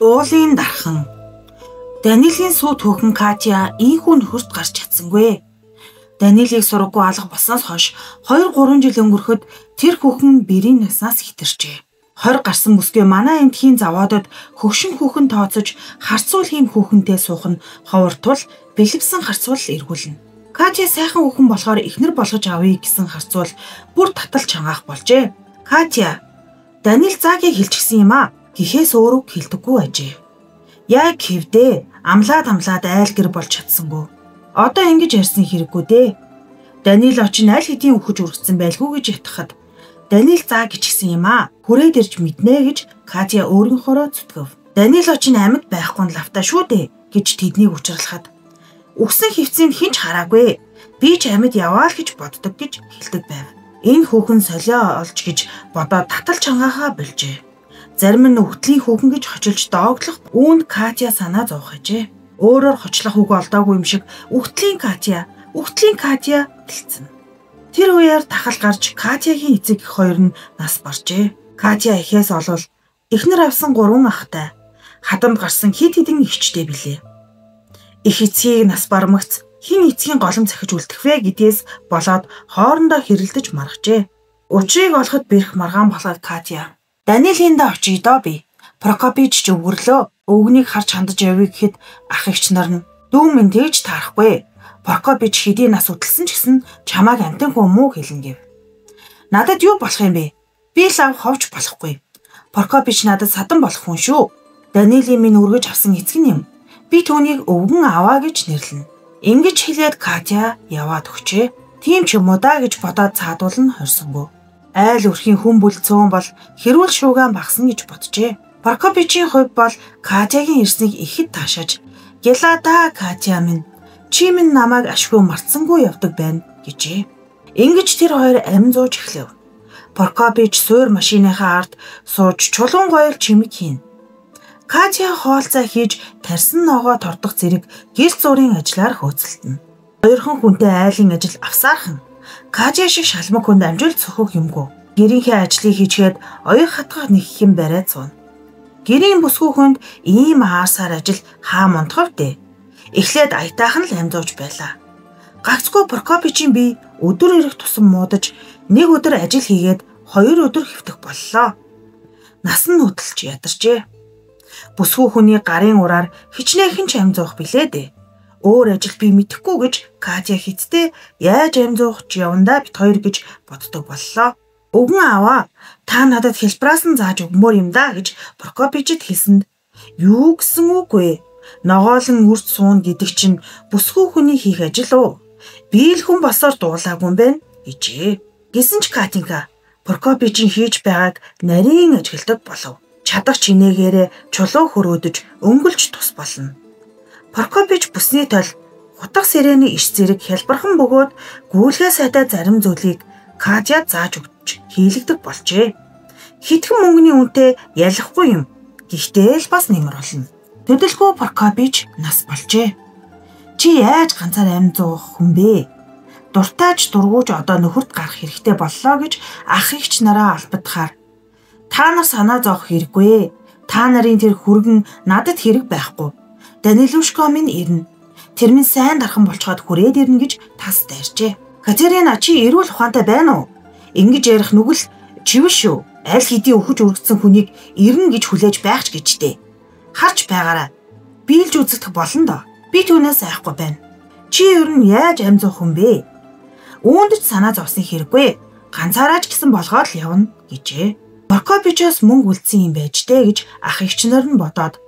Уулын дархан. Данилийн сүү түүхэн Катя ийхүү нөхөрт гарч чадсангүй. Данилийг сургаггүй алга болсноос хойш 2-3 жил өнгөрөхөд тэр хүүхэн бэрийн наснаас хитэрчээ. 20 гарсан бүсгүй манай эмтхийн завоодод хөгшин хүүхэн тооцож харцуул хийм хүүхэнтэй суух нь ховортвол бэлэвсэн харцуул эргүүлнэ. Катя сайхан хүүхэн болохоор эхнэр болгож авъя гэсэн харцуул бүр татал чангаах болжээ. Катя, Данил заагийг хэлчихсэн юм аа. Гэхээс өөрөө хэлдэггүй ажээ. Яг хэвдээ амлаад айл гэр болж чадсангүй. Одоо ингэж ярьсан хэрэггүй дээ. Данил очин аль хэдийн өгөж үргэсэн байлгүй гэж ятгахад Данил заа гिचгсэн юм аа. Хүрээд ирж мэднэ гэж Катя өөрийнхоороо зүтгэв. Данил очин амьд байхгүй нь лавтаа шүү дээ гэж тэднийг учруулахад үгсэн хөвцөнд хинч хараагүй. Би ч амьд яваа л гэж боддог гэж хэлдэг байв. Энэ хүүхэн солио олж гэж бодоод татал чангаахаа болжээ. Зарим нь өвтлийн хүүхэн гэж хочилж доогдлох үүнд Катя санаа зовх ажээ. Өөрөөр хочлох үг олдоогүй юм шиг өвтлийн Катя гэлцэн. Тэр үеэр тахал гарч Катягийн эцэг эх хоёр нь нас баржээ. Катя эхээс олвол эхнэр авсан 3 ахтай хадамд гарсан хид хідэн ихчтэй билээ. Их эцгийг нас бармагц хин эцгийн голом цахиж үлдэх вэ гэдгээс болоод хоорондоо хэрэлдэж маргажээ. Учрыг олоход бэрх маргаан болоход Катя Данилийн очие доо би. Прокопич ч өвгөрлөө. Өвгнийг харж хандаж явъя гэхэд ах эгч нар нь дүү минь тэгж таарахгүй. Прокопич хэдийн нас үтэлсэн ч гэсэн чамааг амтан хүн мүү хэлнэ гэв. Надад юу болох юм бэ? Би лав ховч болохгүй. Прокопич надад садан болох хүн шүү. Данилийн минь өргөж авсан эцэг юм. Би түүнийг өвгөн аваа гэж нэрлэнэ. Ингэж хэлээд Катя яваад өгчээ. Тийм ч юм уу да гэж бодоод цаадуул нь хорсонгүй. Айл өрхийн хүн бүлцөөн бол хэрүүл шуугаан багсан гэж боджээ. Прокопичийн хувьд бол Катягийн ирснийг ихэд таашааж "Гялада Катя минь, чи минь намайг ашгүй мартсангүй явдаг байна" гэжээ. Ингэж тэр хоёр амин зууж эхлэв. Прокопич суур машиныхаа ард сууж чулуун гоёл чимэг хийн. Катя хоолцоо хийж тарсан ногоо тордох зэрэг гэрэл зургийн ажиллаар хөөцөлдөнө. Хоёрхан хүнтэй айлын ажил авсаархан Катя шиг шалмаг хүнд амжилт цохох юмгүй. Гэрийнхээ ажлыг хийчихэд оёг хатгах нэг хэм бариад сууна. Гэрийн бүсгүй хүнд ийм аарсаар ажил хаа мунтгав дээ. Эхлээд аятайхан л амжууж байлаа. Гагцгүй Прокопичийн бие өдөр ирэх тусам муудаж нэг өдөр ажил хийгээд 2 өдөр хэвтэх боллоо. Нас нь хөдөлж ядарчээ. Бүсгүй хүний гарын ураар хичнээн ч амжуух билээ дээ. Өөр ажил би мэдэхгүй гэж Катя хиттэй яаж амжуух ч явандаа бит хоёр гэж боддог боллоо. Өвгөн аваа, та надад хэлбэраас нь зааж өгмөр юм да гэж Прокопичд хэлсэнд юу гэсэн үгүй. Ногоолон үрд суун гэдэг чинь бүсгүй хүний хийх ажил уу? Би л хүн босоор дуулаагүй юм байна гэжээ. Гэсэн ч Катинка Прокопичийн хийж байгааг нарийн ажигладаг болов. Чадах чинээгээрээ чулуу хөрөөдөж өнгөлж тус болно. Прокопич бүсний тол хутга сэрээний иш зэрэг хялбархан бөгөөд гүйлгээ сайдаа зарим зүйлийг Катя зааж өгч хийлэгдэг болжээ. Хитгэн мөнгөний үнэтэй ялахгүй юм. Гэхдээ л бас нэмэр болно. Төдөлгүй Прокопич нас болжээ. Чи яаж ганцаар амь зуух хүн бэ? Дуртайж дургууж одоо нөхөрт гарах хэрэгтэй боллоо гэж ах эгч нараа албадахаар та нар санаа зовох хэрэггүй. Та нарын тэр хүргэн надад хэрэг байхгүй. Данилушко минь ирнэ. Тэр минь сайн дархан болцоход хүрээд ирнэ гэж тас дайрчээ. Катерина чи эрүүл ухаантай байна уу? Ингэж ярих нүгэл чивэл шүү. Аль хэдийн өхөж үргэсэн хүнийг ирнэ гэж хүлээж байх ч гэжтэй. Харж байгаараа. Биелж үзэгдэх болно доо. Би түүнээс айхгүй байна. Чи ер нь яаж амжуух юм бэ? Үүнд ч санаа зовсон хэрэггүй. Ганцаараа ч гэсэн болгоод л явна гэжээ. Прокопичоос мөнгө үлдсэн юм байж дээ гэж ах эгч нар нь бодоод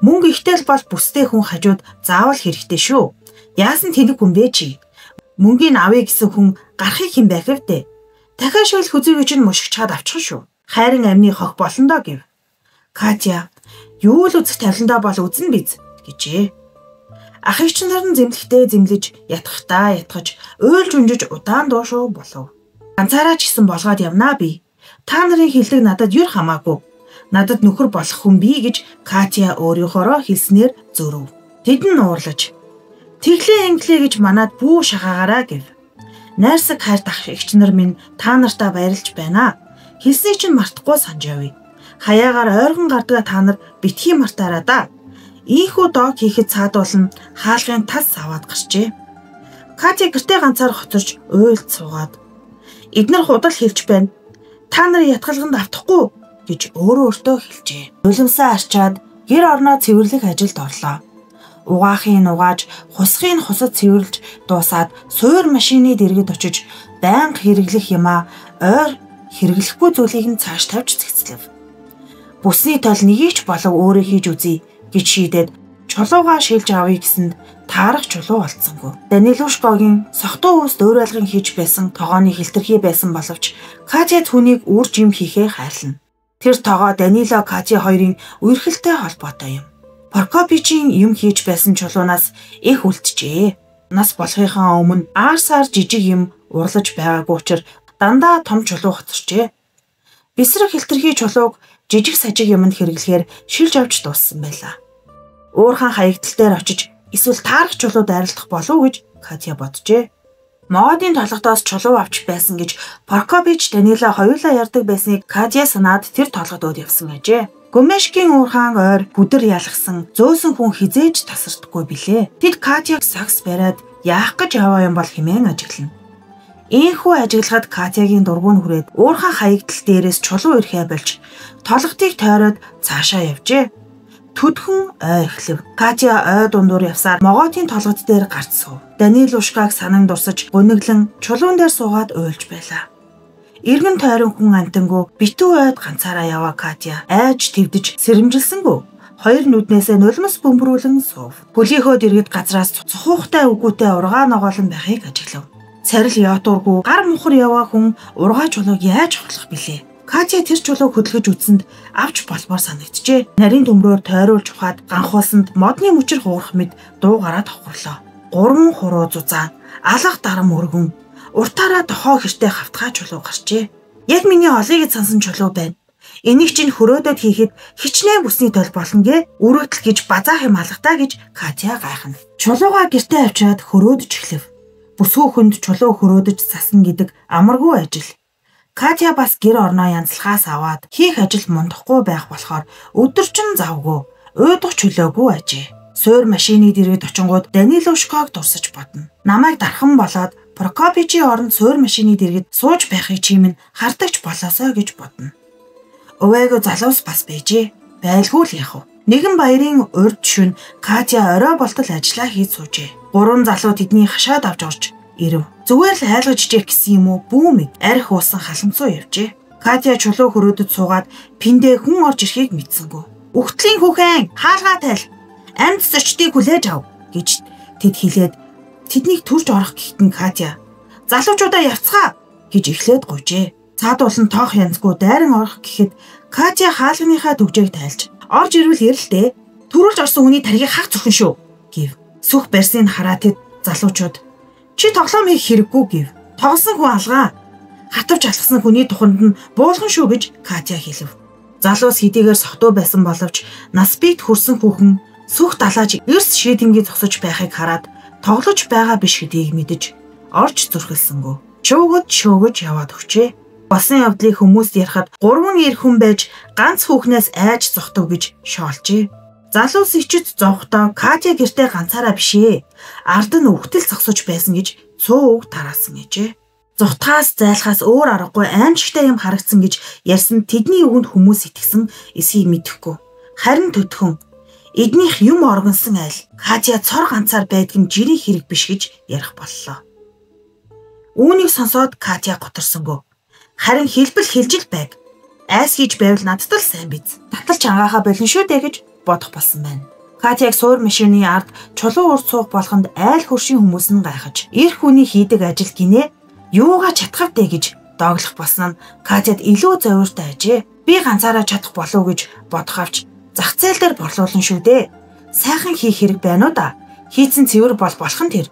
мөнгө ихтэл бол бүстэй хүн хажууд заавал хэрэгтэй шүү. Яасан тэнэг хүн бэ чи? Мөнгөний авъя гэсэн хүн гарахыг хэн байх вэ? Дахиад шил хүзүүг чинь мушигчаад авчих шүү. Хайрын амны хог болно доо гэв. Катя, юу л үзэх тавиландаа бол үзэн биз гэжээ. Ах эгч нар нь зэмлэхдээ зэмлэж ятгаж уйлж унжиж удаан дуушуу болов. Ганцаараа ч гэсэн болгоод явнаа би. Та нарын хэлдэг надад юр хамаагүй. Надад нөхөр болох хүн бий гэж Катя өөрийнхоороо хэлснээр зөрөв. Тэдэн нуурлаж "Тэглээ инглээ гэж манад бүү шахаагаараа" гэв. Найрсаг хайр дах эгч нар минь та нартаа баярлж байна. Хэлснийг чинь мартахгүй санаж явъя. Хаяагаар ойрхон гардгаа та нар битгий мартаараа да. Ийхүү дог хийхэд цаадуулна хаалгын тас аваад гарчээ. Катя гэртээ ганцаар хоцорч уйлд суугаад "Эднэр худал хэлж байна. Та нар ятгалганд автахгүй" гэж өөртөө хэлжээ. Нулимсаа арчаад гэр орноо цэвэрлэх ажилд орлоо. Угаахын угааж, хусхын хусад цэвэрлж дуусаад суур машины дэргэд очиж байнга хэрэглэх юмаа ойр хэрэглэхгүй зүйлийг нь цааш тавьж цэгцлэв. Бүсний тол нэгийг ч болов өөрөө хийж үзье гэж шийдээд чулуугаа шилж авъя гэсэнд таарах чулуу олдсонгүй. Данилушкогийн сохтуу үст өөрөлгөн хийж байсан тогооны хилтерхий байсан боловч Катя түүнийг үрж юм хийхээ хайрлана. Тэр тогоо Данило Катя хоёрын үерхэлтэй холбоотой юм. Прокопичийн юм хийж байсан чулуунаас их үлджээ. Нас болохынхаа өмнө аарсаар жижиг юм урлаж байгаагүй учраас дандаа том чулуу хоцорчээ. Бисрэг хилтерхий чулууг жижиг сажиг юмд хэрэглэхээр шилж авч дууссан байлаа. Уурхаан хаягдал дээр очиж эсвэл таарах чулуу дайралтах болов гэж Катя боджээ. Модын толгодоос чулуу авч байсан гэж Прокопич Данила хоёулаа ярьдаг байсныг Катя санаад тэр толгодод явсан ажээ. Гомешкийн уурхаан ойр бүдэр ялгсан зөөсөн хүн хизээж тасардаггүй билээ. Тэд Катяг сакс бариад яах гэж яваа юм бол хэмээн ажиглана. Ийхүү ажиглахад Катягийн дургуун хүрээд уурхаан хаягдал дээрээс чулуу ирэхэ болж толготыг тойроод цаашаа явжээ. Төдхөн ой эхлэв. Катя ой дундуур явсаар могоотын толгод дээр гарч суув. Данилушкаг санан дурсаж гуниглан чулуун дээр суугаад уйлж байлаа. Иргэн тойрон хүн амтангуу битүү ойд ганцаараа яваа Катя айж твдэж сэрэмжилсэнгүү. Хоёр нүднээсээ нулимс бөмбөрүүлэн суув. Хөлийнхөө дэргэд газраас цухуухтай үгүйтэй ургаа ногоолон байхыг ажиглав. Царил яатуургүй гар мухар яваа хүн ургаа чулууг яаж хохлох билээ. Катя тэр чулууг хөдөлгөж үзсэнд авч болмоор санагджээ. Нарийн төмрөөр тойруулж ухаад ганхуулсанд модны мөчр хуурах мэд дуу гараад хохирлоо. Гурван хуруу зузаан, алга дарам өргөн уртаараа дохоо хэртэй хавтгай чулуу гарчээ. Яг миний олыг сансан чулуу байна. Энийг чинь хөрөөдөд хийхэд хичнээн бүсний тол болно гэ өрөөдөл гэж базаах юм алгадаа гэж Катя гайхна. Чулуугаа гэртээ авчиад хөрөөдөж эхлэв. Бүсгүйхэнд чулуу хөрөөдөж засна гэдэг амаргүй ажил. Катя бас гэр орноо янзлахаас аваад хийх ажил мундахгүй байх болохоор өдөржин завгүй, уйдах чөлөөгүй ажээ. Суур машины дэргэд очингууд Данилушког дурсаж бодно. Намайг дархан болоод Прокопичийн оронд суур машины дэргэд сууж байхыг чимэн хардагч болоосоо гэж бодно. Өвээгөө залуус бас байжээ. Байлгүй л яах вэ? Нэгэн баярын урд шөнө Катя орой болтол ажиллаа хийж суужээ. Гурван залуу тэдний хашаад авч орж ирэв. Зүгээр л хайлгаж ижих гэсэн юм уу? Бүүмэг арх уусан халамцуу явжээ. Катя чулуу хөрөөдөд суугаад пиндээ хүн орж ирэхийг мэдсэнгүү. "Үхтлийн хүүхэн, хаалгаа тайл. Амьд зочдыг хүлээж ав" гэж тэд хэлээд тэднийг төрж орох гэхтэн Катя "Залуучуудаа явцгаа" гэж эхлээд гуйжээ. Цаадуулан тоох янзгүй дайран орох гэхэд Катя хаалганыхаа төгжээг тайлж "Орж ирвэл ярилтэй. Төрүүлж орсон хүний тархийг хаг зүрхэн шүү" гэв. Сүх барьсныг хараа тэд залуучууд "Чи тоглоом хийх хэрэггүй" гэв. "Тоглосон хүн алгаа. Хатавч алхсан хүний туханд нь буулган шүү" гэж Катя хэлв. Залуус хэдийгээр сохтуу байсан боловч нас биед хүрсэн хүүхэн сүх далааж эрс шийдэнгийн зогсож байхыг хараад тоглож байгаа биш гэдгийг мэдэж орж зүрхэлсэнгүү. Шөөгөж яваад өгчээ. Болсон явдлыг хүмүүст ярихад 3 эр хүн байж ганц хүүхнээс айж зогтов гэж шоолжээ. Залуус ичид зовхдоо Катя гэртээ ганцаараа бишээ. Ард нь үхтэл зогсож байсан гэж цуу үг тараасан гэжээ. Зутгаас зайлхаас өөр аргагүй аимшигтай юм харагдсан гэж ярьсан тэдний үгэнд хүмүүс итгэсэн эсхийг мэдэхгүй. Харин төдхөн эднийх юм оргонсон айл Катя цор ганцаар байдг нь жирийн хэрэг биш гэж ярих боллоо. Үүнийг сонсоод Катя готорсонгүй. Харин хэлбэл хэлж л байг. Айс хийж байвал надад л сайн биз. Таталч ангаахаа болно шүү дээ гэж бодох болсон байна. Катяг суур машины ард чулуу урд суух болгонд айл хөршийн хүмүүс нь гайхаж эр хүний хийдэг ажил гинэ юугаа чадхав дээ гэж дооглох болсон нь Катяд илүү зовиртой ажээ. Би ганцаараа чадах болов гэж бодох авч зах зээл дээр борлуулна шүү дээ. Сайхан хийх хэрэг байна уу да. Хийцэн цэвэр болох нь тэр.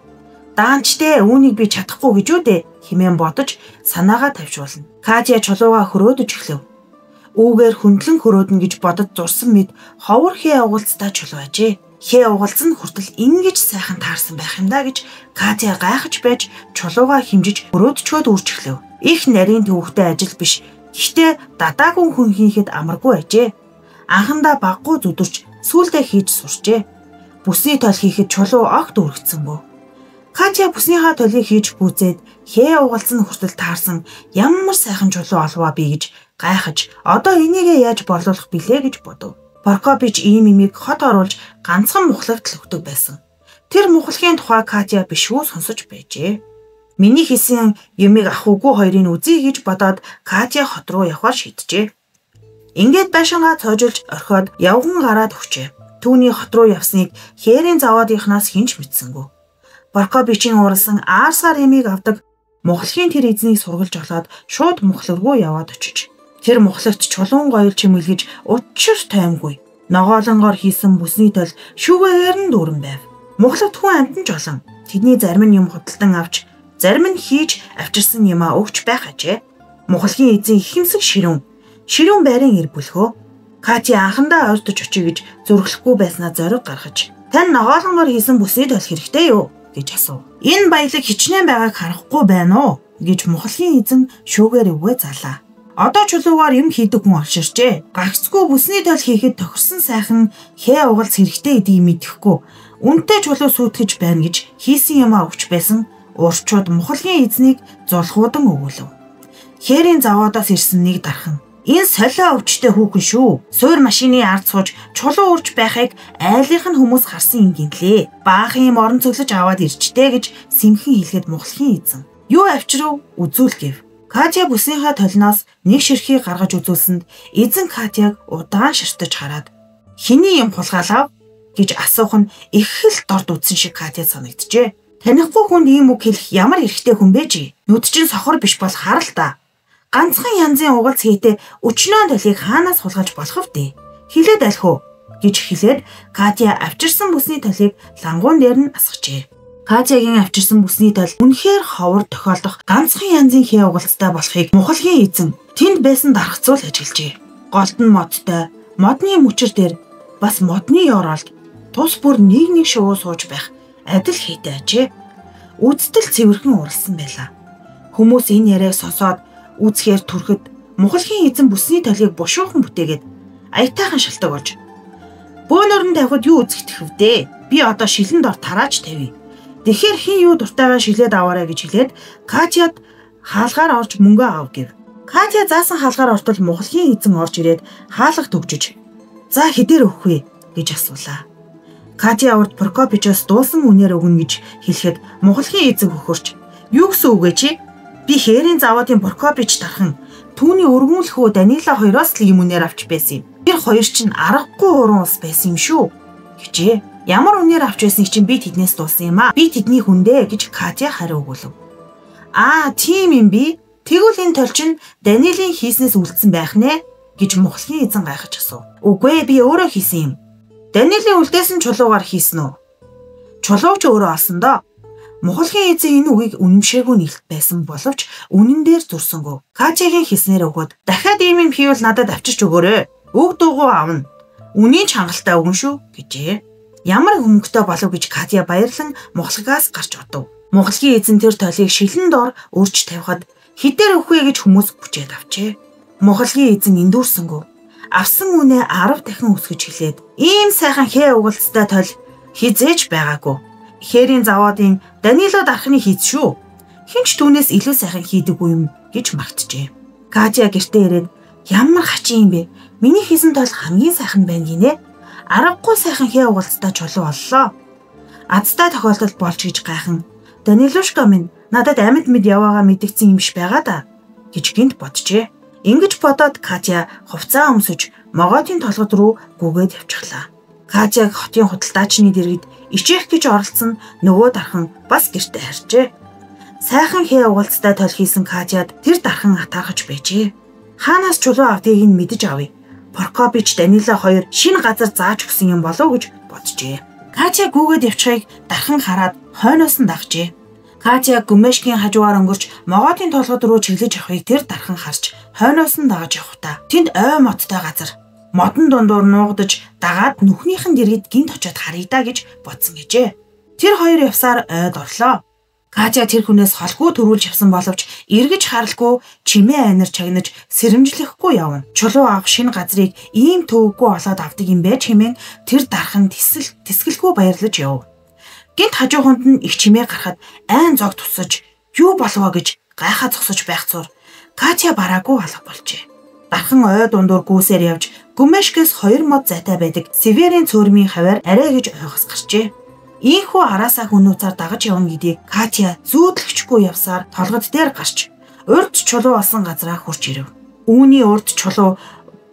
Даанчтэй үүнийг би чадахгүй гэж үү дээ хэмээн бодож санаагаа тавьжуулна. Катя чулуугаа хөрөөдөж эхлэв. Үүгээр хөндлөн хөрөөднө гэж бодож зурсан мэд ховор хээ угалцтай чулуу ажээ. Хээ угалцсан хүртэл ингэж сайхан таарсан байх юм да гэж Катя гайхаж байж чулуугаа химжиж хөрөөдчөөд үрж эхлэв. Их нарийн төвхтэй ажил биш Гэхдээ дадаагүй хүн хийхэд амаргүй ажээ. Анхандаа баггүй зүдэрч сүүлдээ хийж сурчээ. Бүсний тойл хийхэд чулуу огт өргөцсөнгөө. Катя бүснийхаа тойлыг хийж гүйцээд хээ угалцсан хүртэл таарсан ямар сайхан чулуу олвоо би гэж гайхаж одоо энийгээ яаж борлуулах билээ гэж бодов. Прокопич ийм имийг хот оруулж ганцхан мухлагт л өгдөг байсан. Тэр мухлагийн тухай Катя биш үү сонсож байжээ. Миний хийсэн юмыг ах үгүй хоёрын үзье гэж бодоод Катя хот руу явхаар шийджээ. Ингээд байшингаа цоожулж орхиод явган гараад өгчээ. Түүний хот руу явсныг хээрийн заваадынхнаас хинч мэдсэнгүү. Прокопичийн уралсан аарсаар эмийг авдаг мухлагийн тэр эзнийг сургалж олоод шууд мухлаг руу яваад очиж. Тэр мухлагт чулуун гоёл чимэлгэж учир таймгүй. Ногоолонгоор хийсэн бүсний тойл шүүгээр нь дүүрэн байв. Мухлагт хүн амтан жолон. Тэдний зарим нь юм худалдан авч зарим нь хийж авчирсан юмаа өгч байх ажээ. Мухлагийн эзэн ихэмсэг ширүүн байрын ир бүлхөө. Катя анхандаа ойртож очие гэж зөрөглөхгүй байснаа зориг гаргаж "Тань ногоолонгоор хийсэн бүсний тойл хэрэгтэй юу?" гэж асуув. "Энэ баялаг хичнээн байгааг харахгүй байна уу?" гэж мухлагийн эзэн шүүгээр өвгөө залаа. Одоо чулуугаар юм хийдэг хүн олширчээ. Гагцгүй бүсний тойл хийхэд тохирсон сайхан хээ угалц хэрэгтэй гэдгийг мэдэхгүй үнэтэй чулуу сүйтгэж байна гэж хийсэн юмаа өгч байсан. Урчууд мухлагийн эзнийг зулхуудан өгүүлв. Хээрийн заваадаас ирсэн нэг дархан "Энэ солио өвчтэй хүүхэн шүү. Суур машины ард сууж чулуу урж байхыг айлынх нь хүмүүс харсан юм гинлээ. Баахан юм орон цөглөж аваад ирчтэй" гэж сэмхэн хэлэхэд мухлагийн эзэн "Юу авчирв? Үзүүл" гэв. Катя бүснийхаа толноос нэг ширхгийг гаргаж үзүүлсэнд эзэн Катяг удаан ширтэж хараад "Хэний юм хулгаалав?" гэж асуух нь их л дорд үтсэн шиг Катяд санагджээ. Танихгүй хүнд ийм үг хэлэх ямар эрхтэй хүн бэ чи? Нүд чинь сохор биш бол харал та. Ганцхан янзын угалц хийтэй өчнөө толийг хаанаас хулгаж болох вэ? Хилээд альхуу гэж хэлээд Катя авчирсан бүсний толийг лангуун дээр нь асгажээ. Катягийн авчирсан бүсний тойл үнэхээр ховор тохиолдох ганцхан янзын хээ угалцтай болохыг мухлагийн эзэн тэнд байсан даргацуул ажиглажээ. Голтон модтой, модны мөчөр дээр бас модны оролд тус бүр нэг шувуу сууж байх адил хийтэй ажээ. Үздэл цэвэрхэн уралсан байлаа. Хүмүүс энэ яриаг сонсоод үзэхээр түрхэд мухлагийн эзэн бүсний толийг бушуухан бүтээгээд аятайхан шалтгаан болж "Бөөнөрн тавихад юу үзэгдэх вдэ? Би одоо шилэн дор тарааж тавья. Тэгэхээр хин юу дуртайгаа шилээд аваарай" гэж хэлээд Катяд хаалгаар орж мөнгө аав гэв. Катя заасан хаалгаар ортол мухлагийн эзэн орж ирээд хаалга төгжиж "За хэдээр өгөх вэ?" гэж асуулаа. Катя урд Прокопичоос дуусан үнээр өгнө гэж хэлэхэд мухлагийн эзэн хөхөрч "Юу гэсэн үг вэ чи? Би хээрийн заваадын Прокопич дархан түүний өргөмөлхөө Данила хоёроос л юм үнээр авч байсан юм. Тэр хоёр чинь аргагүй уран ус байсан юм шүү" гэжээ. "Ямар үнээр авч байсныг чинь би тэднээс дуусан юм аа. Би тэдний хүндээ" гэж Катя хариу өгүүлв. "Аа, тийм юм би. Тэгвэл энэ тойл чинь Данилийн хийснээс үлдсэн байх нэ?" гэж мухлагийн эзэн гайхаж асуув. "Үгүй ээ, би өөрөө хийсэн юм. Данилийн үлдээсэн чулуугаар хийсэн үү?" "Чулууч өөрөө олсон доо." Мухлагийн эзэн энэ үгийг үнэмшээгүй нийлт байсан боловч үнэн дээр зурсангүй. Катягийн хийснээр өгөөд "Дахиад ийм юм хийвэл надад авчирч өгөөрэй. Үг дуугүй аавна. Үнийн ч хангалттай өгнө шүү" гэжээ. Ямар хөнгөтэй болов гэж Катя баярлан мухлагаас гарч одов. Мухлагийн эзэн тэр тойлыг шилэн дор өрж тавихад "Хэдээр өгөх вэ?" гэж хүмүүс бүчээд авчээ. Мухлагийн эзэн эндүүрсэнгүү. Авсан үнэ 10 дахин өсгөж хэлээд "Ийм сайхан хээ угалцтай тойл хизээж байгаагүй. Хээрийн заваадын Данило дархны хийц шүү. Хинч түүнээс илүү сайхан хийдэггүй юм" гэж магтжээ. Катя гэртээ ирээд "Ямар хачин юм бэ? Миний хийсэн тойл хамгийн сайхан байна гинэ. Аргагүй сайхан хээ угалцтай чулуу оллоо. Азтай тохиолдолд болж гэж гайхан. Данилушка минь надад амьд мэд яваагаа мэдгдсэн юм биш байгаа да" гэж гинт боджээ. Ингэж бодоод Катя хувцаа өмсөж могоотын толгод руу гүгээд явчихлаа. Катяг хотын худалдаачны дэргэд ичээх гэж оролцсон нөгөө дархан бас гэртээ харжээ. Сайхан хээ угалцтай тойл хийсэн Катяд тэр дархан атаархаж байжээ. Хаанаас чулуу авдгийг нь мэдэж авъя. Прокопич Данила хоёр шинэ газар зааж өгсөн юм болов гэж боджээ. Катя гүгээд явчихыг дархан хараад хойноос нь дагжээ. Катя гүмэшгийн хажуугаар өнгөрч могоотын толгод руу чиглэж явахыг тэр дархан харж хойноос нь дагаж явхдаа тэнд ой модтой газар. Модон дундуур нуугдаж дагаад нүхнийхэн дэргэд гинт очиод харъя да гэж бодсон гэжээ. Тэр хоёр явсаар ойд орлоо. Катя тэр хүнээс холгүй төрүүлж авсан боловч эргэж харалгүй чимээ анир чагнаж сэрэмжлэхгүй явна. Чулуу авах шинэ газрыг ийм төвөггүй олоод авдаг юм бэ чимээ тэр дархан тэсгэлгүй баярлаж яв. Гинт хажууханд нь их чимээ гарахад айн зог тусаж юу болов гэж гайхаа зогсож байх зур Катя бараагүй алга болжээ. Дархан ой дундуур гүйсээр явж Гүмэшкээс 2 мод зайтай байдаг Северийн цөөрмийн хаваар арай гэж ойгоос гарчээ. Ийхүү араасаа хүнүүцээр дагаж явна гэдгийг Катя зүүдлэгчгүй явсаар толгод дээр гарч урд чулуу болсон газраа хурж ирэв. Үүний урд чулуу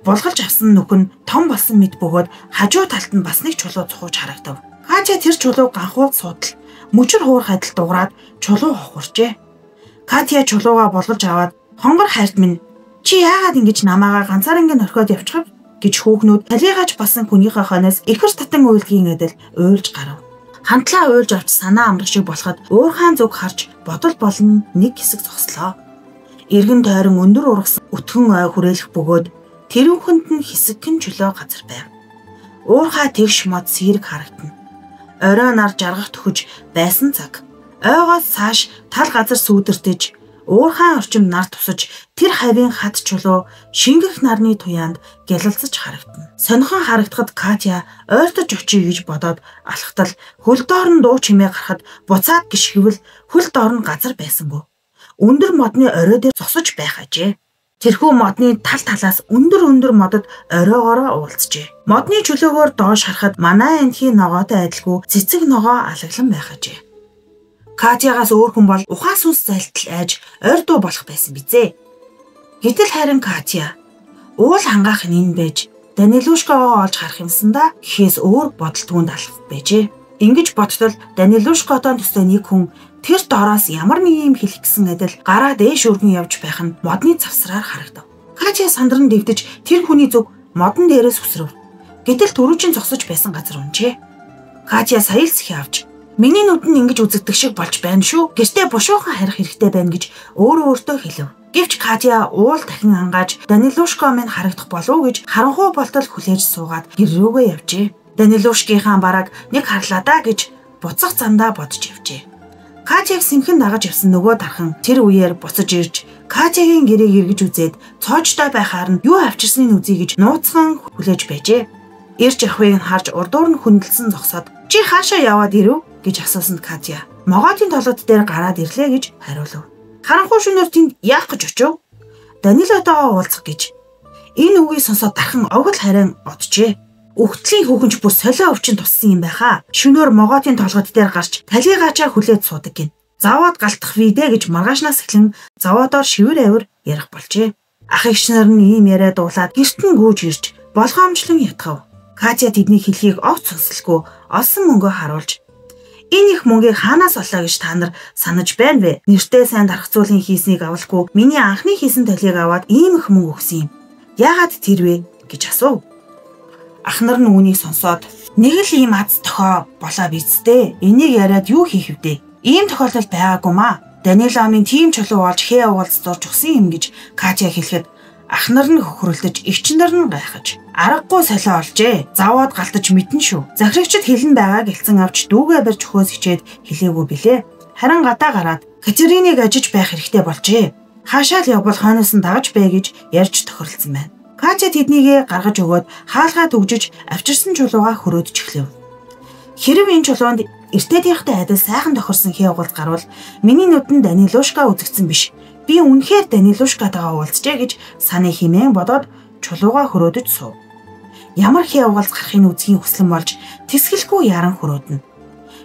булгалж авсан нүх нь том болсон мэт бөгөөд хажуу талд нь бас нэг чулуу цухууж харагдав. Катя тэр чулууг ганхуулд суудал мөчөр хуурах адил дуурайд чулуу хохурчээ. Катя чулуугаа булгалж аваад хонгор хайрт минь чи яагаад ингэж намаагаа ганцаараа ингэ орхиод явчих гэж хүүхнүүд талигааж басан хүнийхээ хойноос ихэр татан уйлгийн адил уйлж гарав. Хамтлаа уйлж авч санаа амрах шиг болоход уурхайн зүг харж бодол болно нэг хэсэг зогслоо. Иргэн тойрон өндөр ургасан өтгөн ой хүрээлэх бөгөөд тэрүүхэнд нь хэсэгхэн чөлөө газар байв. Уурхай тэгш мод сэрэг харагдана. Орой нар жаргах төхөж байсан цаг. Ойгоос цааш тал газар сүүдэртэж уурхайн орчим нар тусаж тэр хавийн хад чулуу шингэх нарны туяанд гялалцаж харагдана. Сонхон харагдахад Катя ойртож очие гэж бодоод алхтал хөл доор нь дуу чимээ гарахад буцаад гიშгэвэл хөл доор нь газар байсангүй. Өндөр модны орой дээр зогсож байх ажээ. Тэрхүү модны тал талаас өндөр модод оройгоороо уулзжээ. Модны чөлөөгөөр доош харахад манай энхийн ногоотой адилгүй цэцэг ногоо алаглан байх ажээ. Катягаас өөр хүн бол ухаан сүнс зайлтал айж ойр дуу болох байсан бизээ. Гэтэл харин Катя уул хангаах нь байж Данилушкагаа олж харах юмсан да гэхээс өөр бодол түүнд алах байжээ. Ингэж бодтол Данилушкатой төстэй нэг хүн тэр дороос ямар нэг юм хэлэх гэсэн адил гараа дээш өргөн явж байх нь модны завсраар харагдав. Катя сандран дэвдэж тэр хүний зүг модон дээрээс үсрэв. Гэтэл түрүүчийн зогсож байсан газар унжээ. Катя саялсхи авч миний нүд нь ингэж үзэгдэх шиг болж байна шүү. Гэртээ бушуухан харих хэрэгтэй байна гэж өөртөө хэлв. Гэвч Катя уул дахин ангааж Данилушка минь харагдах болов уу гэж харанхуй болтол хүлээж суугаад гэр рүүгээ явжээ. Данилушкийнхаа бараг нэг харлаа да гэж буцах замдаа бодож явжээ. Катяг сэмхэн дагаж явсан нөгөө дархан тэр үеэр буцаж ирж Катягийн гэрээг эргэж үзээд цоочтой байхаар нь юу авчирсныг үзье гэж нууцхан хүлээж байжээ. Ирж явахыг харж урдуур нь хүндэлсэн зогсоод чи хаашаа яваад ирэв гэж асуусан Катя. Могоотын толгод дээр гараад ирлээ гэж хариулв. Харанхуй шөнөөр тэнд яах гэж очив? Данилотойгоо уулзах гэж. Энэ үгийг сонсоод дархан огт харин оджээ. Өгтлийн хүүхэнч бүр солио өвчин туссан юм байхаа. Шөнөөр могоотын толгод дээр гарч талигаачаа хүлээд суудаг гин. Заваад галтах вийдэ гэж маргаашнаас эхлэн заваадаар шивэр авир ярих болжээ. Ах эгч нар нь ийм яриа дуулаад гэрт нь гүйж ирж болгоомжлон ятгав. Катя тэдний хэлхийг огт сонсолгүй олсон мөнгөө харуулж энэ их мөнгийг хаанаас олоо гэж та нар санаж байна вэ? Нэртэй сайн дарах зүйлийн хийснийг авалгүй миний анхны хийсэн талийг аваад ийм их мөнгө өгсөн юм. Яагаад тэр вэ гэж асуув. Ах нар нь үүнийг сонсоод нэг л ийм аз тохио болоо бицтэй. Энийг яриад юу хийх вдэ? Ийм тохиолдол байгаагүй маа. Даниломын тим чулуу болж хээ уулз зурж өгсөн юм гэж Катя хэлэхэд ах нар нь хөхрөлдөж эгч нар нь гайхаж аргагүй солио олжээ. Заваад галтаж мэдэн шүү. Захирагчд хэлэн байгаа гэлцэн авч дүүгээ барьж өгөхөөс хичээд хэлээгүй билээ. Харин гадаа гараад Катериныг ажиж байх хэрэгтэй болжээ. Хаашаа л явбал хойноос нь дагаж бай гэж ярьж тохирлцсан байна. Катя тэднийгээ гаргаж өгөөд хаалгаа төгжиж авчирсан чулуугаа хөрөөдөж эхлэв. Хэрв энэ чулуунд эртээдийнхтэй адил сайхан тохирсон хээ угалд гарвал миний нүдэнд Данилушка үзэгдсэн биш. Би үнэхээр Данилушкатайгаа уулзжээ гэж саний химэн бодоод чулуугаа хөрөөдөж суув. Ямар хээ угалд гарахын үзгийн хүслэн болж тэсгэлгүй яран хөрөөднө.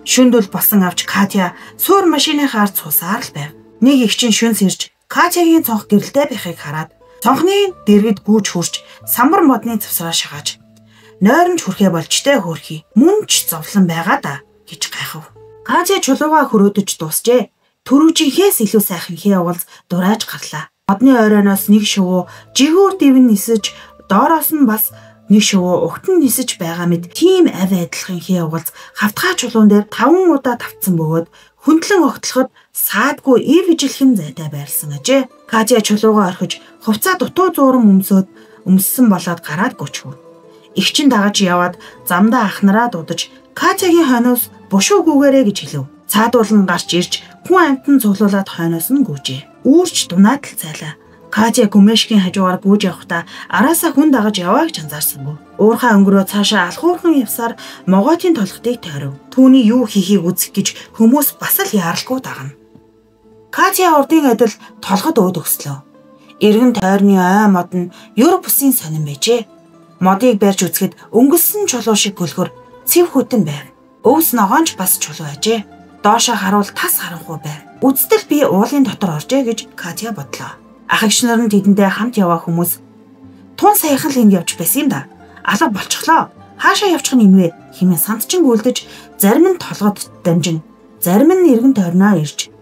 Шүндөл болсон авч Катя суур машиныхаар цусаар л байв. Нэг эгчин шүнс ирж Катягийн цонх гэрэлтэй байхыг хараад цонхны дэргэд гүйж хурж самбар модны завсраа шагааж нойронч хүрхээ болжтэй хөөрхий мөн ч зовлон байгаа да гэж гайхав. Катя чулуугаа хөрөөдөж дуусжээ. Төрүүжийнхээс илүү сайхан хээ угалз дурааж гарлаа. Модны оройноос нэг шувуу жигүүр дэвэн нисэж доороос нь бас нэг шувуу угтан нисэж байгаа мэд тийм авь адилхан хээ угалз хавтгай чулуун дээр 5 удаа тавцсан бөгөөд хөндлөн огтлоход саадгүй ив ижилхэн зайтай байрлсан ажээ. Катя чулуугаа орхиж хувцаа дутуу зууран өмссөн болоод гараад гүчв. Игчин дагаж яваад замдаа ах нараа дуудаж Катягийн хойноос бушуу гүгээрэй гэж хэлв. Цаадуулан гарч ирж хүн амтан цуглуулад хойноос нь гүйжээ. Үүрч дунаад л зайлаа. Катя гүмэшгийн хажуугаар гүйж явахдаа араасаа хүн дагаж яваа гэж анзаарсангүй. Уурхай өнгөрөө цаашаа алхуурхан явсаар могоотын толготыг тойров. Түүний юу хийхийг үзэх гэж хүмүүс бас л яаралгүй дагна. Катя урдын адил толгод өөд өгслөө. Эргэн тойрны ой мод нь ёр бусын сонин байжээ. Модыг барьж үзэхэд өнгөссөн чулуу шиг гөлгөр цэв хөтөн байв. Өвс ногоонч бас чулуу ажээ. Доошоо харуул тас харанхуй байв. Үздэл би уулын дотор оржээ гэж Катя бодлоо. Ах эгч нар нь тэдэндээ хамт яваа хүмүүс тун саяхан л ингэ явж байсан юм да. Алга болчихлоо. Хаашаа явчих нь инвэ хэмээн сандчин гүйлдэж зарим нь толгойд дамжин, зарим нь эргэн тойрноо ирж.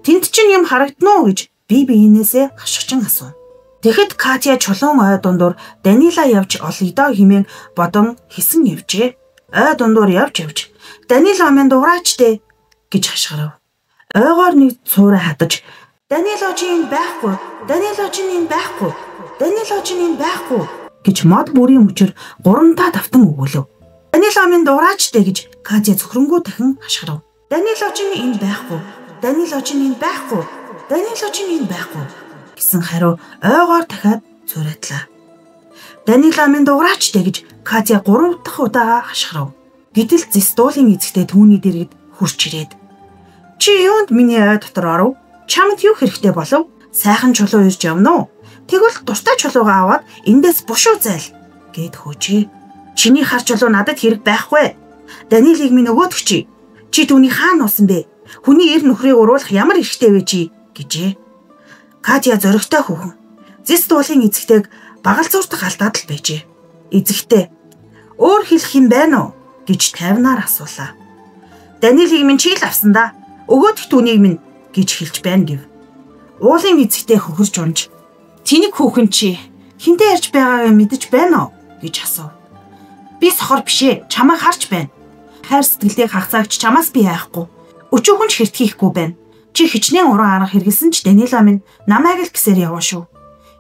Тэнд чинь юм харагдана уу гэж би биенээсээ хашгичин асуув. Тэгэхэд Катя чулуун ой дундуур Данила явж олъё доо хэмээн бодон хэсэн явжээ. Ой дундуур явж Данила минь дуурайч дээ гэж хашгирав. Ойгоор нэг цуурай хадаж Данила чи энд байхгүй. Данила чи энд байхгүй. Данила чи энд байхгүй гэж мод бүрийн мөчөр 3 тавтан өгүүлв. Данила минь дуурайч дээ гэж Катя зөвхрөнгөө дахин хашгирав. Данила чи энд байхгүй. Данила чи энд байхгүй. Данила чи энд байхгүй гэсэн хариу ойгоор дахиад цуурайтлаа. Данила минь дуурайч дээ гэж Катя 3 дахь удаага хашгирав. Гэтэл Зистуулын эзэгтэй түүний дэргэд хурч ирээд "Чи юунд миний ой дотор оров? Чамд юу хэрэгтэй болов? Сайхан чулуу ирж явна уу? Тэгвэл дуртай чулуугаа аваад эндээс бушуу зайл" гэд хөөжээ. "Чиний хар чулуу надад хэрэг байхгүй. Данилыг минь өгөөдөгчий. Чи түүний хаана нуусан бэ? Хүний эр нөхрийг уруулах ямар эрхтэй вэ чи?" гэжээ. Катя зоригтой хүүхэн. Зистуулын эзэгтэйг багалзуурдах алдаад л байжээ. Эзэгтэй "Өөр хэлэх юм байна уу?" гэж тайвнаар асуулаа. "Данилыг минь чи л авсан да. Өгөөдөх түүнийг минь" гэж хэлж байна гэв. Уулын эзэгтэй хөхөрж унж "Тэнэг хүүхэн чи хинтээ ярьж байгаагаа мэдэж байна уу?" гэж асуув. "Би сохор бишээ. Чамайг харж байна. Хайр сэтгэлдээ хагацаагч чамаас би яахгүй. Өчөөхөн ч хэртгэхгүй байна. Чи хичнээн уран арга хэрэгэлсэн ч Данила минь намайг л гисээр яваа шүү.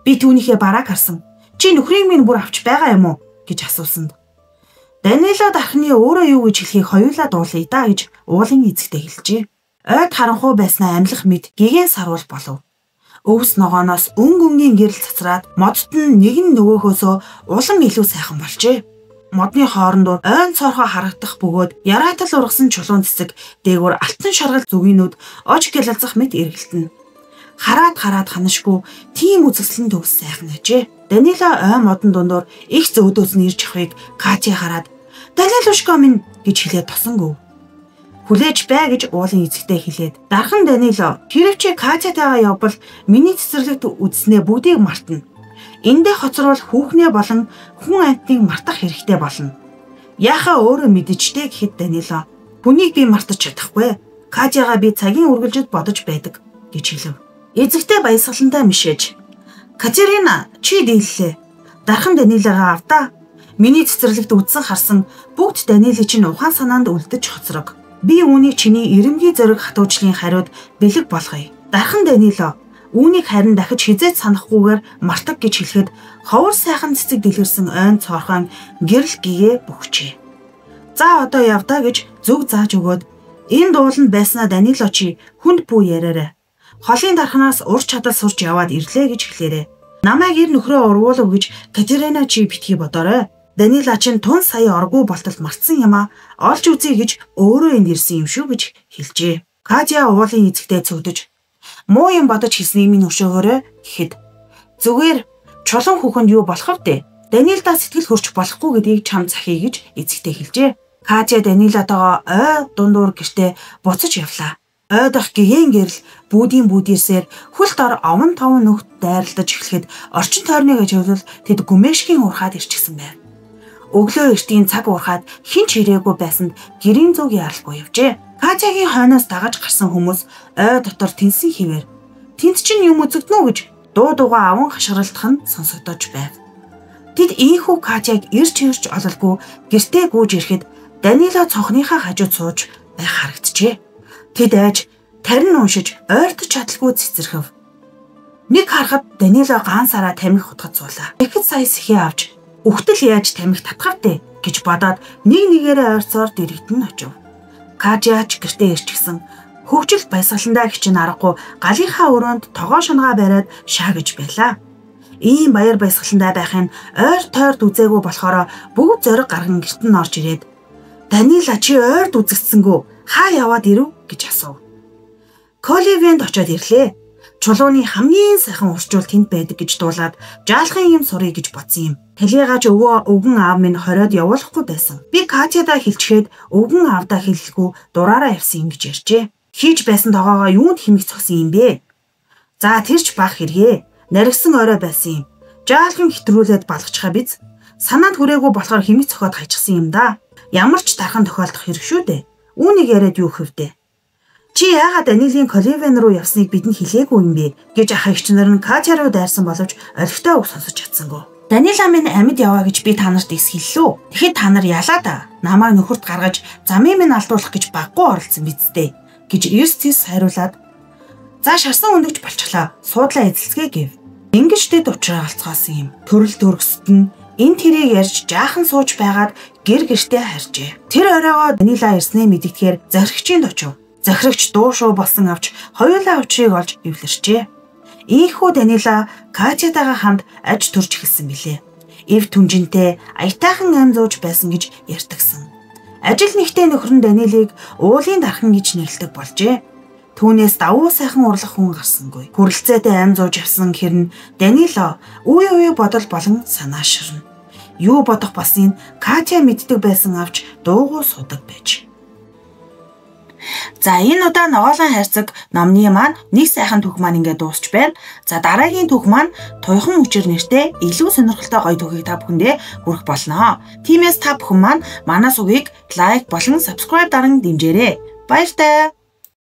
Би түүнийхээ барааг харсан. Чи нөхрийг минь бүр авч байгаа юм уу?" гэж асуусан. Данила дархны өөрөө юу гэж хэлхийг хоёулаа дуулъя да гэж уулын эзэгтэй хэлжээ. Ойд харанхуй байснаа амьлах мэд гэгэн сарвал болов. Өвс ногооноос өнгийн гэрэл цацраад модт нь нэг нь нөгөөхөөсөө улам илүү сайхан болжээ. Модны хоорондоо ойн цорхоо харагдах бөгөөд яраатал ургасан чулуун цэцэг дээгүүр алтан шаргал зүгийнүүд ож гялалзах мэт эргэлтэн. Хараад ханашгүй тийм үзэсгэлэн төгс сайхан ажээ. Данила ой модон дундуур их зөөдөөс нь ирж авахыг Катя хараад "Данилушка минь" гэж хэлээд тосонгөв. "Хүлээж бай" гэж уулын эзэгтэй хэлээд дархан Данила "Хэрвээ Катятайгаа явбал миний цэцэрлэгт үзснээ бүгдийг мартна. Эндээ хоцорвол хүүхнээ болон хүн амтныг мартах хэрэгтэй болно. Яахаа өөрөө мэдчихтэй" гэхэд Данила "Хүнийг би мартаж чадахгүй. Катягаа би цагийн үргэлжид бодож байдаг" гэж хэлв. Эзэгтэй баясгалантай мишээж "Катерина чи дийллээ. Дархан Данилагаа авдаа. Миний цэцэрлэгт үдсэн харсан бүгд Данилыг чинь ухаан санаанд үлдэж хоцрог. Би үүнийг чиний ирэмгий зориг хатуужлын хариуд бэлэг болгоё. Дархан Данила үүнийг харин дахиж хизээч санахгүйгээр мартаг" гэж хэлэхэд ховор сайхан цэцэг дэлгэрсэн ойн цоорхон гэрэл гэгээ бөхчээ. "За одоо явдаа" гэж зөв зааж өгөөд "Энэ дууланд байснаа Данила чи хүнд бүү яриарай. Холын дарханаас ур чадал сурч яваад ирлээ" гэж хэлээрээ. "Намайг ир нөхрөө ургуулв гэж Катерина чи битгий бодоорой. Данила чинь тун сая оргуу болтол мартсан юм а. Олж үзье гэж өөрөө энд ирсэн юм шүү" гэж хэлжээ. Катя уулын эзэгтэй цөгдөж "Муу юм бодож хэлснийг минь өшөөгөөрэй" гэхэд "Зүгээр чулуун хүүхэнд юу болох вэ? Данилда сэтгэл хөрч болохгүй гэдгийг чам захий" гэж эзэгтэй хэлжээ. Катя Данилатайгаа ой дундуур гэртээ буцаж явлаа. Ой дах гэгэн гэрэл бүүдэрсээр хөлт ор овон товон нөхд дайралтаж эхлэхэд орчин тойрныг ажиглал тэд гүмэшгийн урхаад ирчихсэн байв. Өглөө эртийн цаг уурхаад хинч ирээгүй байсанд гэрийн зүг яаралгүй явжээ. Катягийн хойноос дагаж гарсан хүмүүс ой дотор тэнсэн хിവэр "Тэнд чинь юм үзэгдэнэ үү?" гэж дуугаа аван хашгиралдах нь сонсогдож байв. Тэд ийхүү Катяг ирж ололгүй гэртээ гүйж ирэхэд Данила цонхныхаа хажууд сууж байх харагджээ. Тэд айж тарин уншиж ойртож чадалгүй цэцэрхэв. Нэг харахад Данила гаансараа тамхи хутгаж суулаа. Ихэд сая сэхээ авч "Үхтэл яаж тамхи татхав дээ" гэж бодоод нэг нэгээрээ ойрцоор дэрэгдэн очив. Катя ч гэртээ ирчихсэн. Хөгжил баясгаландаа хичээн аргагүй галынхаа өрөөнд тогоо шунгаа бариад шаагж байлаа. Ийм баяр баясгаландаа байхын ойр тойрд үзээгүй болохоор бүгд зориг гарган гэрт нь орж ирээд "Данила чи ойрд үзэгдсэнгүү? Хаа яваад ирв?" гэж асуув. Коливент очиод ирлээ. Чулууны хамгийн сайхан урчуул тэнд байдаг гэж дуулаад жаалхын юм сурыг гэж бодсон юм. Талигач өвгөн аав минь хориод явуулахгүй байсан. Би Катядаа хэлчихэд өвгөн аавдаа хэлэлгүй дураараа явсан юм гэж ярьжээ. Хийж байсан тогоогоо юунд хэмиг цогсон юм бэ? За тэрч бах хэрэгээ. Наригсан орой байсан юм. Жаалхан хэтрүүлээд балгачхаа биз. Санаанд хүрээгүй болохоор хэмиг цохоод хайчихсан юм да. Ямар ч дархан тохиолдох хэрэг шүү дээ. Үүнийг яриад юу хөвдөө? Чи яагаад Данилийн Коливен руу явсныг бидэнд хэлээгүй юм бэ гэж ах эгч нар нь Катя руу дайрсан боловч орхитой үг сонсож чадсангүй. Данила минь амьд яваа гэж би та нарт эсгэллээ. Тэгэхэд та нар ялаа да. Намайг нөхөрт гаргаж замын минь алдуулах гэж баггүй оролцсон бидтэй гэж Эрстис хариулаад "За шарсан өндөгч болчихлоо. Суудлаа эзэлцгээ" гэв. Ингэж дэд учраа алцгаасан юм. Төрөл төрөсөд нь энэ тэрийг ярьж жаахан сууж байгаад гэр гэртээ харжээ. Тэр оройгоо Данила ирснээ мэдгэхээр захирагчийн очив. Захирагч дуу шуу болсон авч хоёулаа учрыг олж эвлэрчээ. Ийхүү Данила Катятайгаа хамт аж төрж эхэлсэн билээ. Эв түнжинтэй аятайхан ам зууж байсан гэж ярьдагсан. Ажил нэгтээ нөхөр нь Данилыг уулын дархан гэж нэрлэдэг болжээ. Түүнээс давуу сайхан урлах хүн гарсангүй. Хүрэлцээтэй ам зууж авсан хэрн Данила үе бодол болон санааширна. Юу бодох болсныг Катя мэддэг байсан авч дуугүй судаг байж. За энэ удаа Ноголын хайрцаг номны маань нэг сайхан түүх маань ингээд дуусч байна. За дараагийн түүх маань Туйхан мөчөр нэртэй илүү сонирхолтой гоё түүхийг та бүхэндээ хүргэх болно. Тиймээс та бүхэн маань манай сувгийг лайк болон subscribe даран дэмжээрэй. Баяртай.